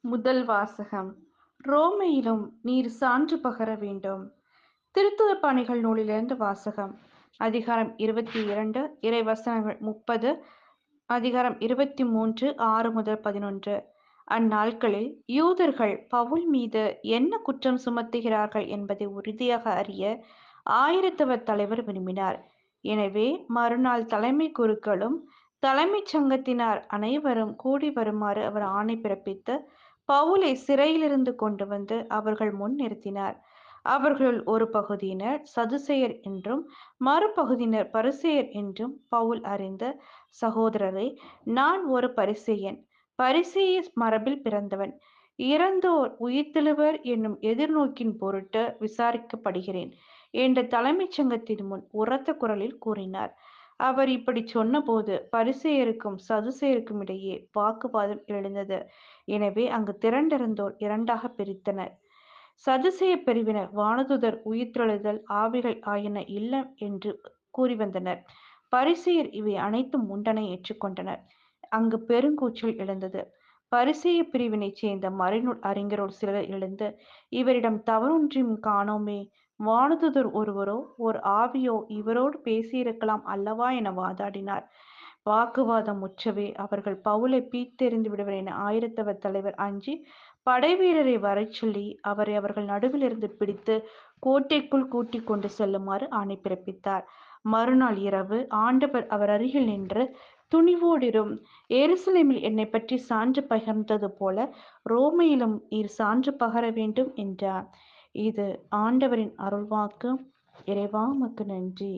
முதல் வாசகம். ரோமையிலும் நீர் சான்று பகர வேண்டும். திருத்துவப் பணிகள் நூலிலிருந்து வாசகம். அதிகாரம் 22, இறைவசனங்கள் 30, அதிகாரம் 23, 6 முதல் 11. அந்நாட்களில் யூதர்கள் பவுல் மீது என்ன குற்றம் சுமத்துகிறார்கள் என்பதை உறுதியாக அறிய ஆயிரத்தவர் தலைவர் விரும்பினார். எனவே மறுநாள் தலைமை குருக்களும் தலைமைச் சங்கத்தினார் அனைவரும் கூடி வருமாறு அவர் ஆணை பிறப்பித்து பவுலை சிறையிலிருந்து கொண்டு வந்து அவர்கள் முன் நிறுத்தினார். அவர்களுள் ஒரு பகுதியினர் சதுசேயர் என்றும் மறுபகுதியினர் பரிசேயர் என்றும் பவுல் அறிந்த, சகோதரரே, நான் ஒரு பரிசேயன், பரிசேய மரபில் பிறந்தவன். இறந்தோர் உயிர்த்தெழுவர் என்னும் எதிர்நோக்கின் பொருட்டு விசாரிக்கப்படுகிறேன் என்ற தலைமைச் சங்கத்தின் முன் உரத்த குரலில் கூறினார். அவர் இப்படிச் சொன்னபோது பரிசேயருக்கும் சதுசேயருக்கும் இடையே வாக்குவாதம் எழுந்தது. எனவே அங்கு திரண்டிருந்தோர் இரண்டாகப் பிரித்தனர். சதுசேய பிரிவினர் வானதுதர் உயிர்த்தெழுதல் ஆவிகள் ஆயின இல்லை என்று கூறிவந்தனர். பரிசேயர் இவை அனைத்தும் உண்டென ஏற்றுக்கொண்டனர். அங்கு பெருங்கூச்சல் எழுந்தது. பரிசேய பிரிவினைச் சேர்ந்த மறைநூல் அறிஞருள் சிலர் எழுந்து, இவரிடம் தவறொன்றையும் காணோமே, வானதுதர் ஒருவரோ ஓர் ஆவியோ இவரோடு பேசியிருக்கலாம் அல்லவா என வாதாடினார். வாக்குவாதம் முற்றவே அவர்கள் பவுலை பீத்தெறிந்து விடுவர் என ஆயிரத்தவர் தலைவர் அஞ்சி படைவீரரை வரச் சொல்லி அவரை அவர்கள் நடுவிலிருந்து பிடித்து கோட்டைக்குள் கூட்டிக் கொண்டு செல்லுமாறு ஆணை பிறப்பித்தார். மறுநாள் இரவு ஆண்டவர் அவர் அருகில் நின்று, துணிவோடிரும், எருசலேமில் என்னை பற்றி சான்று பகர்ந்தது போல ரோமையிலும் நீர் சான்று பகர வேண்டும் என்றார். இது ஆண்டவரின் அருள்வாக்கு. இறைவா உமக்கு நன்றி.